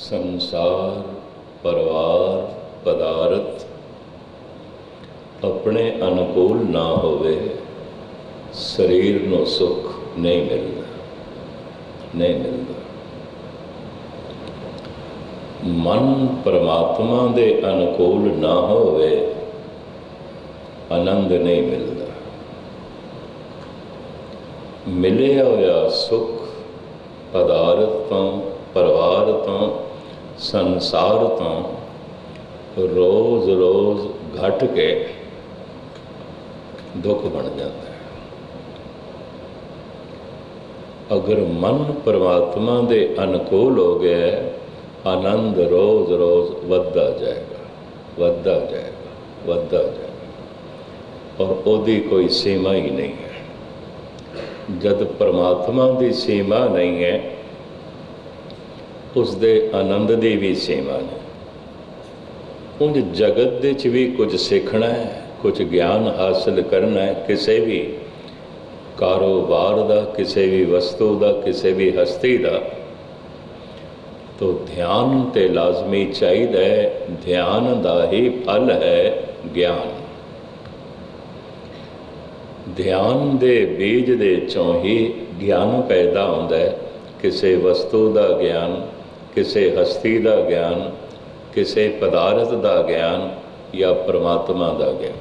संसार परिवार पदार्थ अपने अनुकूल ना होवे, शरीर नूं सुख नहीं मिलता। मन परमात्मा दे अनुकूल ना होवे, आनंद नहीं मिलता। मिलिया होया सुख पदार्थ तो, परिवार तो, संसार तो रोज़ रोज़ घट के दुख बन जाता है। अगर मन परमात्मा दे अनुकूल हो गया, आनंद रोज़ रोज़ वधदा जाएगा और ओदी कोई सीमा ही नहीं है। जब परमात्मा की सीमा नहीं है, उसदे आनंद की भी सीमा नहीं। उन जगत दे च भी कुछ सीखना है, कुछ ज्ञान हासिल करना है, किसी भी कारोबार का, किसी भी वस्तु का, किसी भी हस्ती का, तो ध्यान ते लाजमी चाहिए। ध्यान का ही फल है ज्ञान। ध्यान दे बीज दे चों ही ज्ञान पैदा होता है। किसी वस्तु का ज्ञान, किसी हस्ती का ज्ञान, किसी पदार्थ का ज्ञान या परमात्मा का ज्ञान।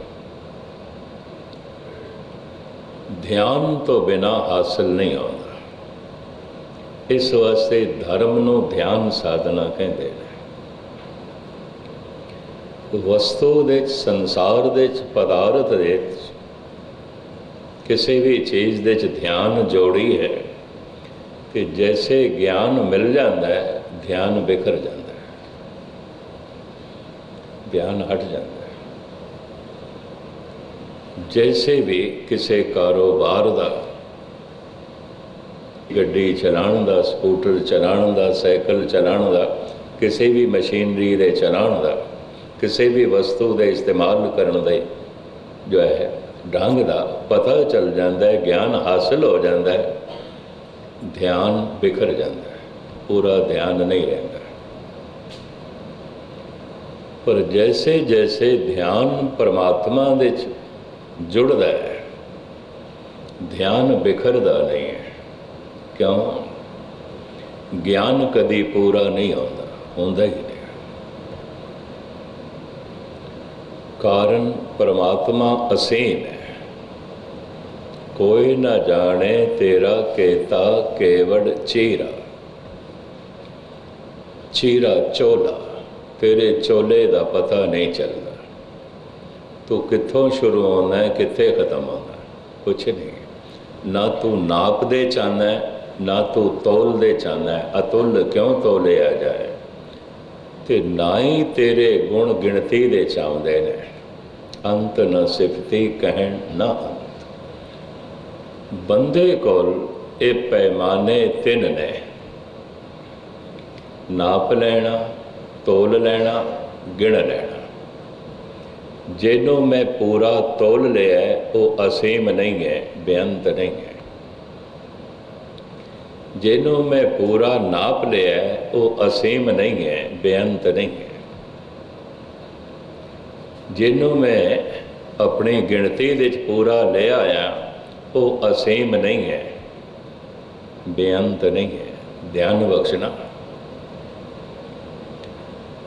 ध्यान तो बिना हासिल नहीं होता। इस वास्ते धर्म नूं ध्यान साधना कहते हैं। वस्तु दे, संसार दे, पदार्थ दे, किसी भी चीज़ दे ध्यान जोड़ी है कि जैसे ज्ञान मिल जाता है, ध्यान बिखर जाता है, ध्यान हट जाता है। जैसे भी किसी कारोबार का, गड्डी चलाने का, स्कूटर चलाने का, साइकिल चलाने का, किसी भी मशीनरी के चलाने का, किसी भी वस्तु के इस्तेमाल करने का जो है ढंग का पता चल जाता है, ज्ञान हासिल हो जाता है, ध्यान बिखर जाता है, पूरा ध्यान नहीं रहता। पर जैसे जैसे ध्यान परमात्मा दे जुड़ता है, ध्यान बिखरता नहीं है। क्यों? ज्ञान कभी पूरा नहीं होता ही नहीं। कारण परमात्मा असीम है। कोई न जाने तेरा केता केवड़ चीरा। चीरा चोला, तेरे चोले का पता नहीं चलता। तू कित्थों शुरू होना है, कित्थे खत्म होना है, कुछ नहीं। ना तू नाप दे चाहना है, ना तू तोल दे चाहना है। अतुल क्यों तोलिया जाए, ते ना ही तेरे गुण गिणती दे चाहते ने। अंत न सिफती कहन ना अंत। बंदे कोल ये पैमाने तिन ने, नाप लेना, तोल लेना, गिण लेना। जिन्हों मैं पूरा तोल लिया है, वो असीम नहीं है, बेअंत नहीं है। जिन्हों मैं पूरा नाप लिया है, वो असीम नहीं है, बेअंत नहीं है। जिन्हों मैं अपनी गिणती दे पूरा ले आया, वो असीम नहीं है, बेअंत नहीं है। ध्यान बख्शना।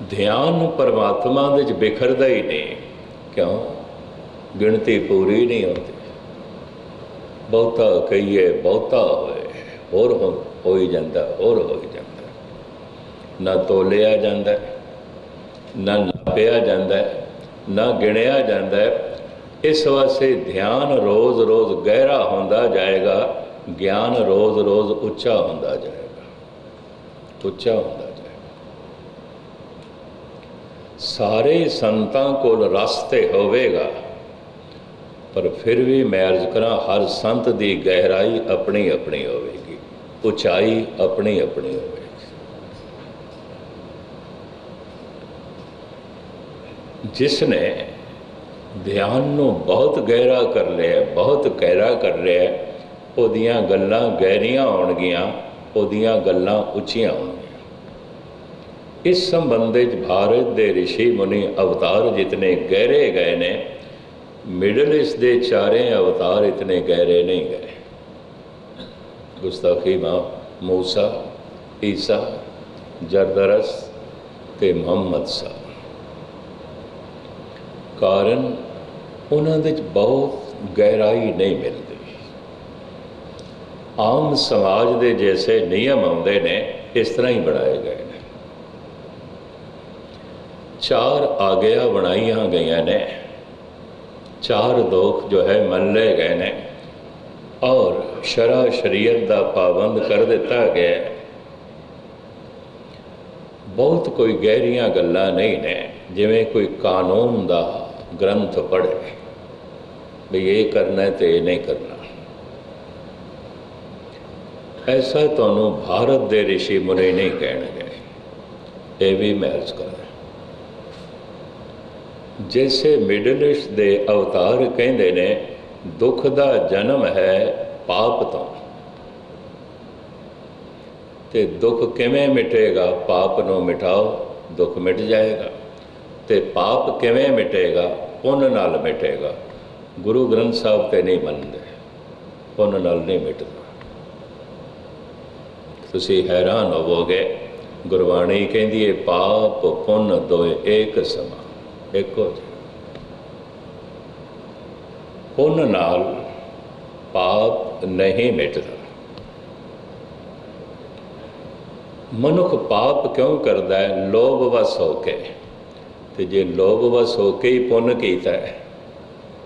ध्यान परमात्मा दे बिखरदा ही नहीं। क्यों? गिणती पूरी नहीं होती। बहुता कहिए, बहुता होए, होर हो ही जाता, होर हो ही जाता। ना तोलिया जाता, ना नापिया जाता, ना गिणिया जाता। इस वास्ते ध्यान रोज़ रोज़ गहरा होंदा जाएगा, ज्ञान रोज़ रोज़ उच्चा होंदा जाएगा, उच्चा होंदा जाएगा। सारे संतां कोल रास्ते होवेगा, पर फिर भी मैं अर्ज करा, हर संत की गहराई अपनी अपनी होवेगी, उचाई अपनी अपनी होवेगी। जिसने ध्यान नूं बहुत गहरा कर लिया, बहुत गहरा कर लिया, ओदियां गल्लां गहरियां होणगियां, ओदियां गल्लां उच्चियां होणगियां। इस संबंध भारत के ऋषि मुनि अवतार जितने गहरे गए ने, मिडल ईस्ट के चारें अवतार इतने गहरे नहीं गए। गुस्ताखी माफ मूसा, ईसा, जरदरस ते मुहम्मद सा। कारण उन्होंने बहुत गहराई नहीं मिलती। आम समाज के जैसे नियम आते ने इस तरह ही बनाए गए ने। 4 आज्ञा बनाई गई ने, 4 दुख जो है मन ले गए ने और शरा शरीयत का पाबंद कर दिता गया है। बहुत कोई गहरियां गल्लां नहीं ने, जिवें कोई कानून का ग्रंथ पढ़े भी ये करना है तो ये नहीं करना। ऐसा तुहानूं भारत के ऋषि मुनि नहीं कहणगे, ये भी मैं अर्ज कर। जैसे मिडल ईस्ट के अवतार कहते ने दुख का जन्म है पाप तो, ते दुख किवें मिटेगा? पाप नूं मिटाओ, दुख मिट जाएगा। ते पाप किवें मिटेगा? पुण्य नाल मिटेगा। गुरु ग्रंथ साहब ते नहीं मनते, पुण्य नाल नहीं मिटदा। तुसीं हैरान होवोगे, गुरबाणी कहती है पाप पुण्य दोए एक समान, एको जिहा। पुण्य नाल पाप नहीं मिटदा। मनुख पाप क्यों करता है? लोभ वस होके। तो जे लोभ वस होके ही पुण्य कीता है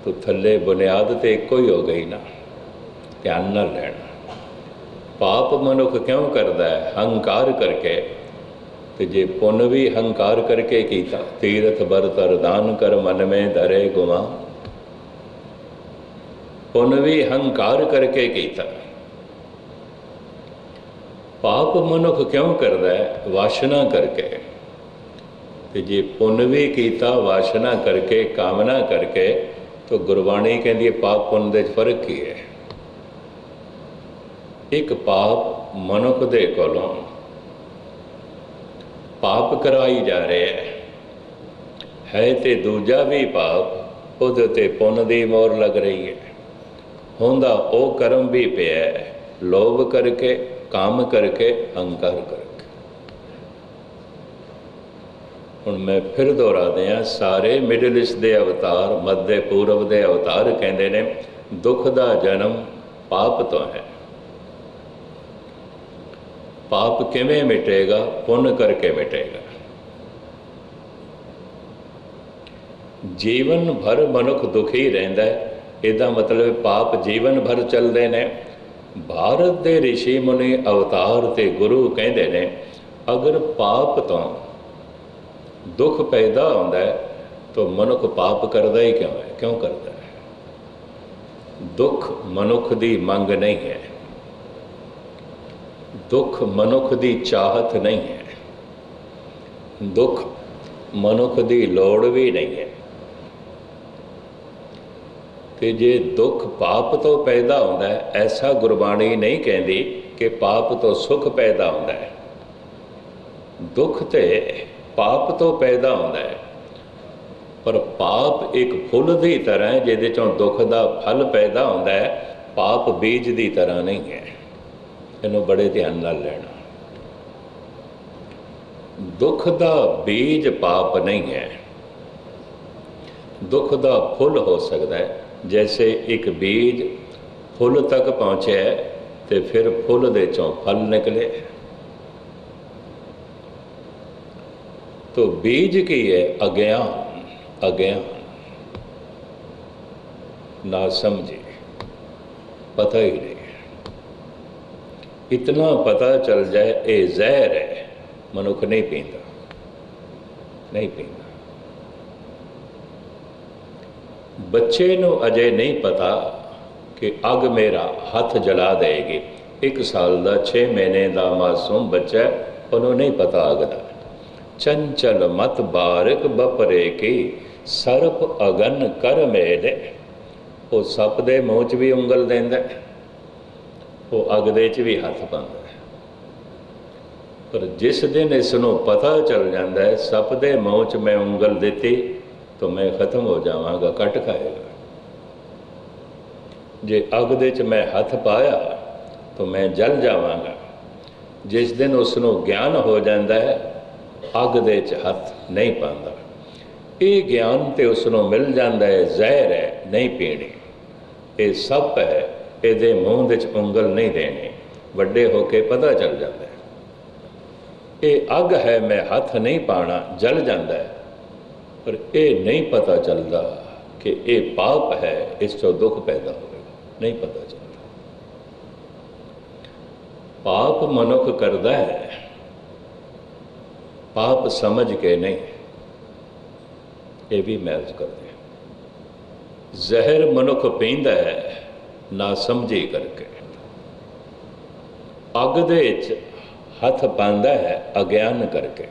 तो थले बुनियाद तो एको ही हो गई ना। ध्यान न लेना। पाप मनुख क्यों करता है? हंकार करके। तो जे पुण्य भी हंकार करके कीता, तीरथ बर तर दान कर मन में धरे गुमा। पुण्य भी हंकार करके कीता। पाप मनुख क्यों करता है? वासना करके। तो जे पुण्य भी कीता वासना करके, कामना करके, तो गुरबाणी कहती है पाप पुण्य दे फर्क ही है। एक पाप मनुख दे कोलों पाप कराई जा रहे है ते दूजा भी पाप उहदे ते पुण्य दी मोहर लग रही है। होंदा ओ कर्म भी पिया है, लोभ करके, काम करके, अहंकार करके। हुण मैं फिर दोहरा दियाँ, सारे मिडल ईस्ट के अवतार, मध्य पूर्व के अवतार कहते ने दुख का जन्म पाप तो है। पाप किवें मिटेगा? पुण्य करके मिटेगा। जीवन भर मनुख दुखी रहिंदा है, इहदा मतलब पाप जीवन भर चलते हैं। भारत के ऋषि मुनि अवतार ते गुरु कहते ने अगर पाप तो दुख पैदा होता है तो मनुख पाप करता ही क्यों है? क्यों करता है? दुख मनुख की मंग नहीं है, दुख मनुख की चाहत नहीं है, दुख मनुख की लोड़ भी नहीं है। तो जे दुख पाप तो पैदा होता है, ऐसा गुरबाणी नहीं कहती कि पाप तो सुख पैदा होता है। दुख तो पाप तो पैदा होता है, पर पाप एक फुल की तरह है जिहदे चों दुख का फल पैदा होता है। पाप बीज की तरह नहीं है। इन्हों बड़े ध्यान नाल लेना। दुख का बीज पाप नहीं है, दुख का फुल हो सकता है। जैसे एक बीज फुल तक पहुँचे तो फिर फुल दे चों फल निकले। तो बीज की है अज्ञान, अज्ञान, ना समझे, पता ही नहीं। इतना पता चल जाए ये जहर है, मनुख नहीं पींदा, नहीं पींदा। बच्चे नूं अजे नहीं पता कि अग मेरा हाथ जला देगी। 1 साल का 6 महीने का मासूम बच्चा, उन्होंने नहीं पता अग का। चंचल मत बारिक बपरे की सर्प अगन कर मेले। वो सप दे मूँह च भी उंगल देंदा, वो अग दे च भी हथ पांदा। पर जिस दिन इसनों पता चल जाता है सप दे मूँह च मैं उंगल देती तो मैं खत्म हो जावांगा, कट खाएगा। जे अग दे च मैं हथ पाया तो मैं जल जावांगा। जिस दिन उसनों ज्ञान हो जाता है अग दे च हथ नहीं पाता। ये ज्ञान तो उसनों मिल जाता है, जहर है नहीं पीनी, ये सप है ये मूँह दे च उंगल नहीं देनी, वड्डे होके पता चल जाता है। ये अग है मैं हथ नहीं पाना, जल जाता है। पर ये नहीं पता चलता कि ये पाप है, इस चो दुख पैदा होगा, नहीं पता चलता। पाप मनुख करता है, पाप समझ के नहीं, ये भी महज करते हैं। जहर मनुख पींदा है ना समझी करके, अग दे च हथ पांदा है अज्ञान करके।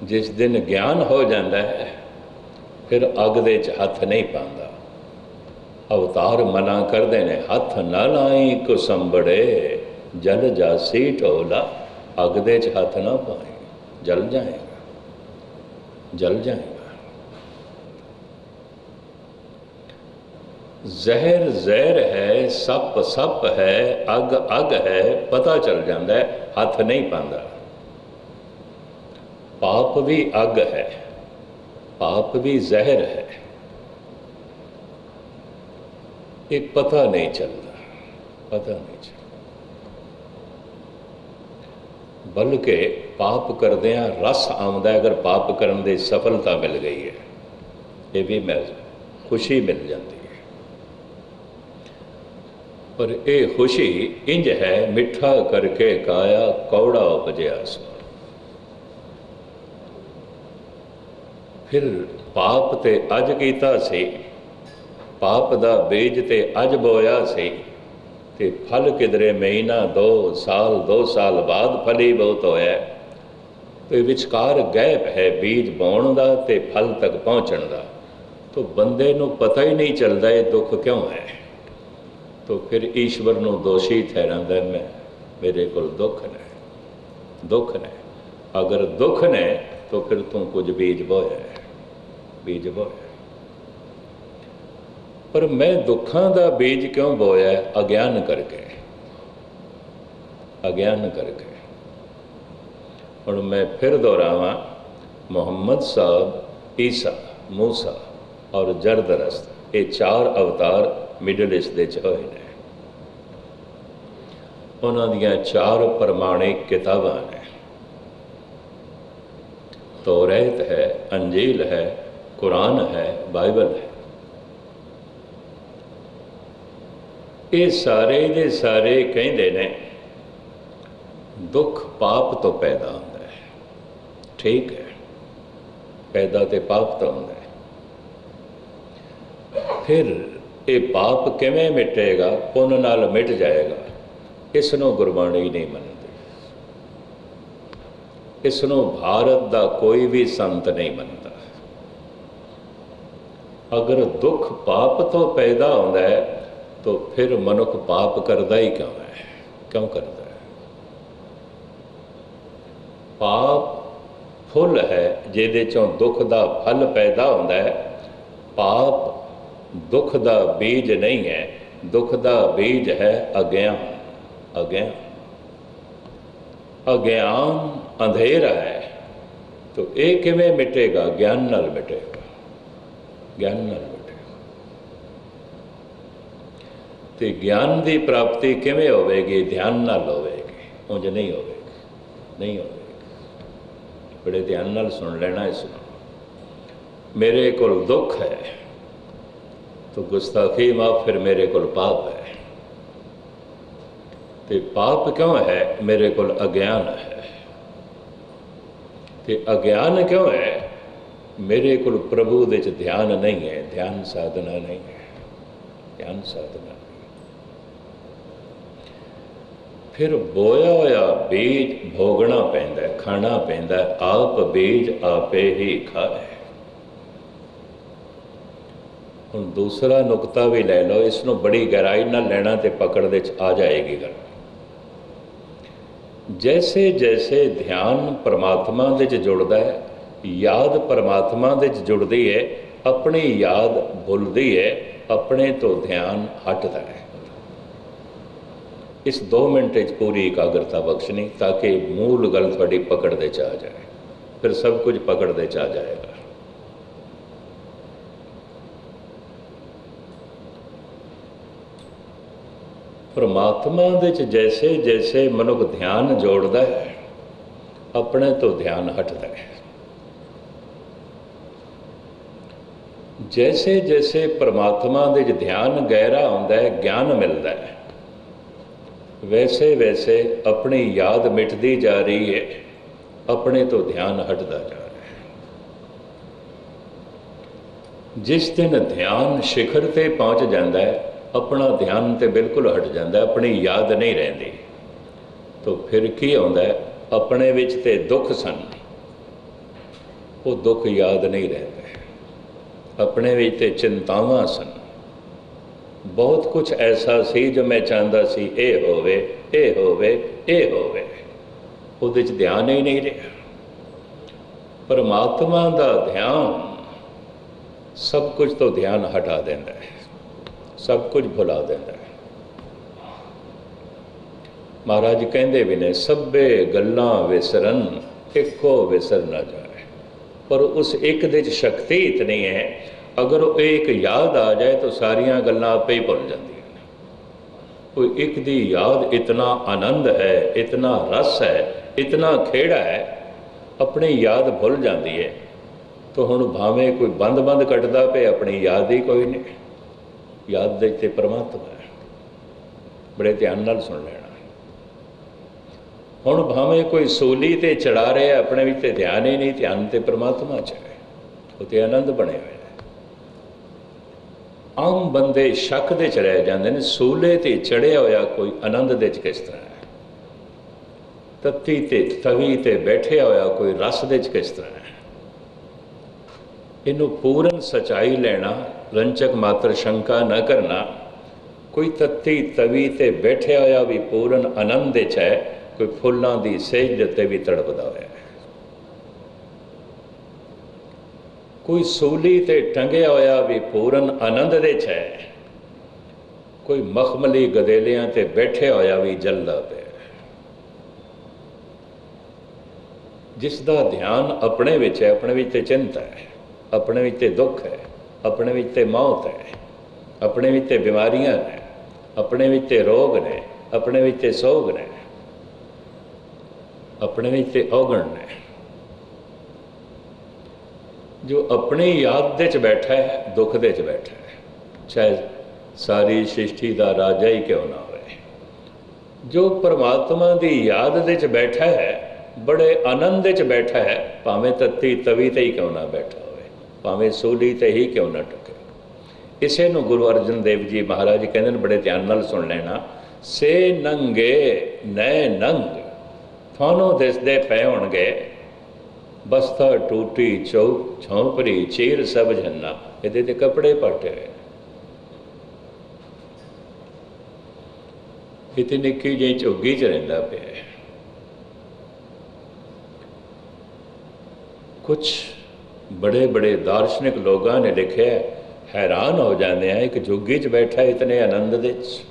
जिस दिन ज्ञान हो जाता है फिर अग दे च हथ नहीं पांदा। अवतार मना करते हैं, हथ न लाई कुसंबड़े जल जासी ढोला, अग दे च हथ ना पाए जल जाएगा, जल जाएगा। जहर जहर है, सप सप है, अग अग है, पता चल जाता है, हथ नहीं पांदा। पाप भी अग है, पाप भी जहर है, एक पता नहीं चलता, पता नहीं चलता। बल्कि पाप करदियां रस आउंदा है, अगर पाप करन दी सफलता मिल गई है, ये भी मैं खुशी मिल जाती है। पर ये खुशी इंज है, मिठा करके काया कौड़ा उपजया सो। फिर पाप ते अज कीता सी, पाप दा बीज ते अज बोया सी, ते फल किधरे महीना 2 साल बाद फली बहुत होया। तो विचकार गैप है बीज बोण दा ते फल तक पहुँचण दा। तो बंदे नूं पता ही नहीं चलता ये दुख क्यों है। तो फिर ईश्वर नूं दोषी ठहरांदा, मैं मेरे को दुख ने, दुख ने। अगर दुख ने तो फिर तू कुछ बीज बोया है, बीज बोया। पर मैं दुखां दा बीज क्यों बोया? अज्ञान करके, अज्ञान करके। और मैं फिर दोहरावां, मुहम्मद साहब, ईसा, मूसा और जरदरस्त, ये 4 अवतार मिडल ईस्ट दे च होए ने। उन्हां दियां 4 प्रमाणिक किताबां ने, तौरात है, अंजील है, कुरान है, बाइबल है। ये सारे दे सारे कहंदे ने दुख पाप तो पैदा होता है। ठीक है, पैदा तो पाप तो होता है। फिर ये पाप किवें मिटेगा? पुन नाल मिट जाएगा। इसनों गुरबाणी नहीं मनती, इसनों भारत का कोई भी संत नहीं मनता। अगर दुख पाप तो पैदा होता है तो फिर मनुख पाप करता ही क्यों है? क्यों करता है? पाप फुल है जिहदे चों दुख का फल पैदा होता है। पाप दुख का बीज नहीं है, दुख का बीज है अज्ञान। अज्ञान, अज्ञान अंधेरा है। तो ये किवें मिटेगा? ज्ञान नाल मिटेगा, ज्ञान नाल मिटेगा। तो ज्ञान की प्राप्ति किवें होवेगी? ध्यान नाल होवेगी, उंज नहीं होवेगी, नहीं होवेगी। बड़े ध्यान नाल सुन लेना इसमें। मेरे को दुख है तो गुस्ताखी माफ, फिर मेरे को पाप है। तो पाप क्यों है? मेरे को अज्ञान है। तो अज्ञान क्यों है? मेरे को प्रभु दे च ध्यान नहीं है, ध्यान साधना नहीं है, ध्यान साधना नहीं। फिर बोया होया बीज भोगना पैंदा है, खाना पैंदा है। आप बीज आपे ही खाए। हुण दूसरा नुकता भी ले लो, इसनों बड़ी गहराई ना लेना तो पकड़ दे आ जाएगी गल। जैसे जैसे ध्यान परमात्मा दे च जुड़दा है, याद परमात्मा दे च जुड़दी है, अपनी याद भुलदी है, अपने तो ध्यान हटदा है। इस 2 मिनट पूरी एकाग्रता बख्शनी ताकि मूल गल थोड़ी पकड़ दे च आ जाए, फिर सब कुछ पकड़ दे च आ जाएगा। परमात्मा दे च जैसे जैसे मनुख ध्यान जोड़दा है, अपने तो ध्यान हटदा है। जैसे जैसे परमात्मा दे च ध्यान गहरा होंदा है, ज्ञान मिलता है, वैसे वैसे अपनी याद मिटती जा रही है, अपने तो ध्यान हटता जा रहा है। जिस दिन ध्यान शिखर ते पहुँच जाता है, अपना ध्यान तो बिल्कुल हट जाता है, अपनी याद नहीं रहिंदी, तो फिर की होंदा है, अपने विच ते दुख सन, वो दुख याद नहीं रहता, अपने विच ते चिंतावां सन, बहुत कुछ ऐसा सी जो मैं चाहता सी ए होवे, ए होवे, ए होवे, उहदे च ध्यान ही नहीं रहा। परमात्मा दा ध्यान सब कुछ तो ध्यान हटा देंदा है, सब कुछ भुला देंदा है। महाराज कहते भी ने सभे गल्लां विसरन, इको विसर ना जाए। पर उस एक दे च शक्ति इतनी है, अगर वो एक याद आ जाए तो सारियां गल्लां आपे ही भुल जांदियां ने। कोई एक दी याद इतना आनंद है, इतना रस है, इतना खेड़ा है, अपनी याद भुल जाती है। तो हुण भावें कोई बंद बंद कटदा पे, अपनी याद ही कोई नहीं। याद दे ते परमात्मा है, बड़े ध्यान नाल सुन लेना। हुण भावें कोई सूली ते चढ़ा रहे, अपने विच ते ध्यान ही नहीं, ध्यान ते परमात्मा च है, उत्ते आनंद बने हुए। आम बंदे शक दे च रह जाते हैं, सूले ते चढ़िया होया कोई आनंद दे च किस तरह है, तत्ती ते तवी ते बैठिया होया कोई रस दे च किस तरह है। इनू पूर्ण सच्चाई लेना, रंचक मात्र शंका न करना। कोई तत्ती तवी ते बैठिया होया भी पूर्ण आनंद दे च है, कोई फुल्लां दी सेज दे उत्ते भी तड़पदा होया है, कोई सूली ते टंगिया होया भी पूर्ण आनंद दे च है, कोई मखमली गदेलियां ते बैठे होया भी जलदा पे। जिसदा ध्यान अपने विच है, अपने विच ते चिंता है, अपने विच ते दुख है, अपने विच ते मौत है, अपने विच ते बीमारियां ने, अपने विच ते रोग ने, अपने विच ते सोग ने, अपने विच ते औगण ने। जो अपनी याद दे च बैठा है, दुख दे च बैठा है, चाहे सारी सृष्टि का राजा ही क्यों ना होए। जो परमात्मा की याद दे च बैठा है, बड़े आनंद दे च बैठा है, भावें तत्ती तवी ते ही क्यों ना बैठा होए, भावें सूली ते ही क्यों ना टुके। इसे नूं गुरु अर्जन देव जी महाराज कहते हैं, बड़े ध्यान नाल सुन लेना। से नंगे नए नंग थानों दिसदे पे होणगे, बस्ता टूटी चौक झोंपरी चीर सब जन्ना, इहदे ते कपड़े पाटे हुए। इतनी निक्की जी झुग्गी च रहिंदा पिया। कुछ बड़े बड़े दार्शनिक लोगों ने लिखे, हैरान हो जाते हैं, एक झुग्गी च बैठा इतने आनंद दे च,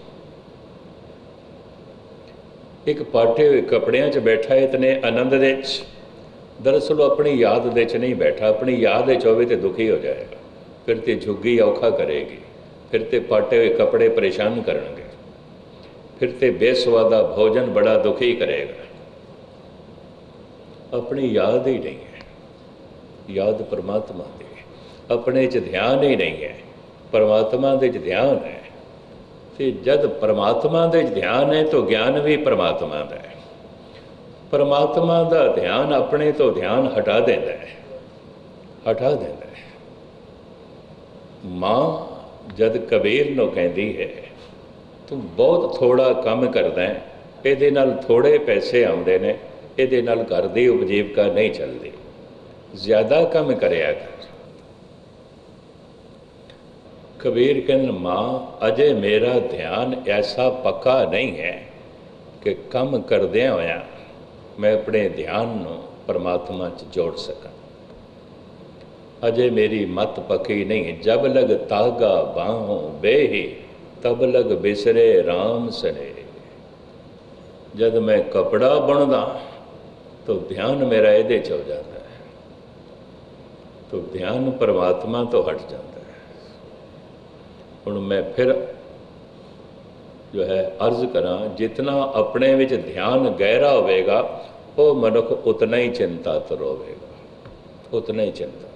एक पाटे हुए कपड़ियां च बैठा इतने आनंद दे च। दरअसल अपनी याद दे च नहीं बैठा, अपनी याद च होवे तो दुखी हो जाएगा, फिर तो झुग्गी औखा करेगी, फिर तो पाटे हुए कपड़े परेशान करेंगे, फिर तो बेसवादा भोजन बड़ा दुखी करेगा। अपनी याद ही नहीं है, याद परमात्मा की, अपने च ध्यान ही नहीं है, परमात्मा दे च ध्यान है। तो जब परमात्मा दे च ध्यान है तो ज्ञान भी परमात्मा का है। परमात्मा का ध्यान अपने तो ध्यान हटा देता है, हटा देता है। माँ जद कबीर नूं कहती है, तू बहुत थोड़ा काम करदा है, इहदे नाल थोड़े पैसे आउंदे ने, इहदे नाल घर दी उपजीविका नहीं चलती, ज़्यादा काम करिया कर। कबीर कहन, माँ अजे मेरा ध्यान ऐसा पक्का नहीं है कि कम करदियां होया मैं अपने ध्यान ਨੂੰ परमात्मा च जोड़ सकां। अजय मेरी मत पकी नहीं, जब लग तागा बाहों बेही, तब लग बिसरे राम सने। जब मैं कपड़ा बुनदा तो ध्यान मेरा ਇਹਦੇ ਚ हो जाता है, तो ध्यान परमात्मा तो हट जाता है। हुण मैं फिर जो है अर्ज करा, जितना अपने विच ध्यान गहरा होवेगा वो मनुख उतना ही चिंतातुर होवेगा, उतना ही चिंता।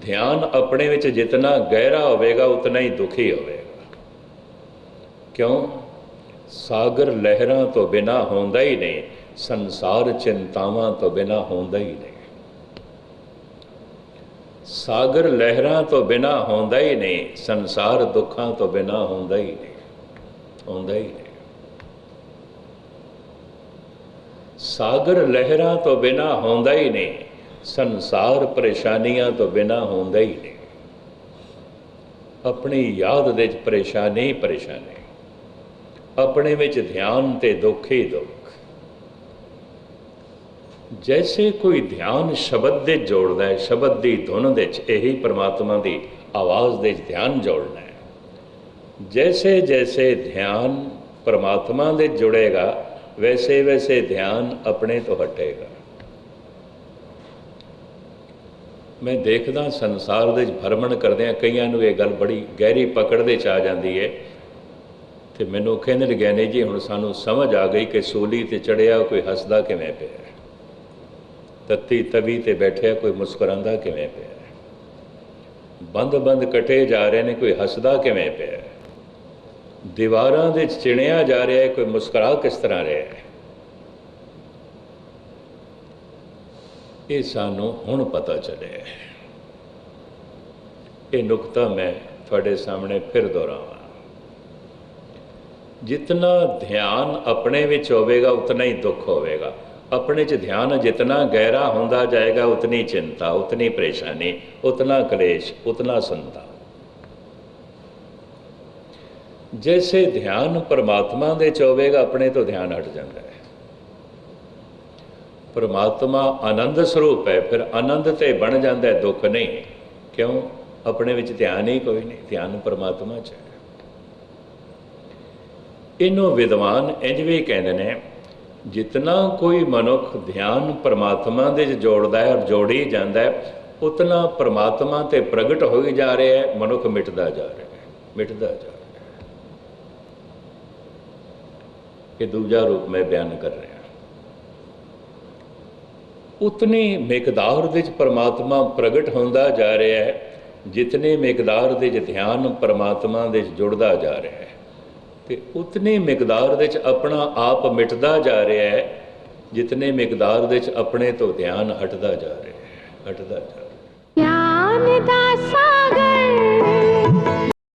ध्यान अपने विच जितना गहरा होवेगा उतना ही दुखी होवेगा। क्यों? सागर लहरां तो बिना होंदा ही नहीं, संसार चिंतावां तो बिना होंदा ही नहीं। सागर लहरां तो बिना होंदा ही नहीं, संसार दुखां तो बिना होंदा ही नहीं, होंदा ही नहीं। सागर लहरां तो बिना होंदा ही नहीं, संसार परेशानियां तो बिना होंदा ही नहीं। अपनी याद दे विच परेशानी परेशानी, अपने विच ध्यान ते दुख ही दुख। जैसे कोई ध्यान शब्द दे जोड़दा है, शब्द की धुन दे यही परमात्मा की आवाज़ दे ध्यान जोड़ना है। जैसे जैसे ध्यान परमात्मा दे जुड़ेगा वैसे वैसे ध्यान अपने तो हटेगा। मैं देखदा संसार दे भ्रमण करदे कईयां नूं ये गल बड़ी गहरी पकड़ दे च आ जाती है, तो मैनूं कहंदे ने ज्ञानी जी हुण सानूं समझ आ गई कि सूली ते चढ़िया कोई हसदा किवें पिया, तत्ती तवी ते बैठिया कोई मुस्कुरांदा किवें पिया, बंद बंद कटे जा रहे हैं कोई हसदा किवें पिया, दीवारां दे चिणिया जा रहा है कोई मुस्कुरा किस तरह रहा है। ये सानू हुण पता चले। ये नुकता मैं थोड़े सामने फिर दोहरावां। जितना ध्यान अपने विच होवेगा उतना ही दुख होवेगा। अपने च ध्यान जितना गहरा होंदा जाएगा उतनी चिंता, उतनी परेशानी, उतना क्लेश, उतना संताप। जैसे ध्यान परमात्मा दे च होवेगा अपने तो ध्यान हट जाता है। परमात्मा आनंद स्वरूप है, फिर आनंद ते बन जाता है, दुख नहीं। क्यों? अपने विच ध्यान ही कोई नहीं, ध्यान परमात्मा च है। इनों विद्वान इंज भी कहते हैं, जितना कोई मनुख ध्यान परमात्मा दे जोड़ता है और जोड़ी जाता है उतना परमात्मा ते प्रगट हो ही जा रहा है, मनुख मिटदा जा रहा है, मिटदा जा रहा है। ये दूजा रूप में बयान कर रहा। उतनी मिकदार दे परमात्मा प्रगट होंदा जा रहा है जितनी मिकदार दे ध्यान परमात्मा दे जुड़दा जा रहा है, तो उतनी मिकदार दे अपना आप मिटदा जा रहा है जितने मिकदार दे अपने तो ध्यान हटदा जा रहा है, हटदा जा रहा है। ज्ञान दा सागर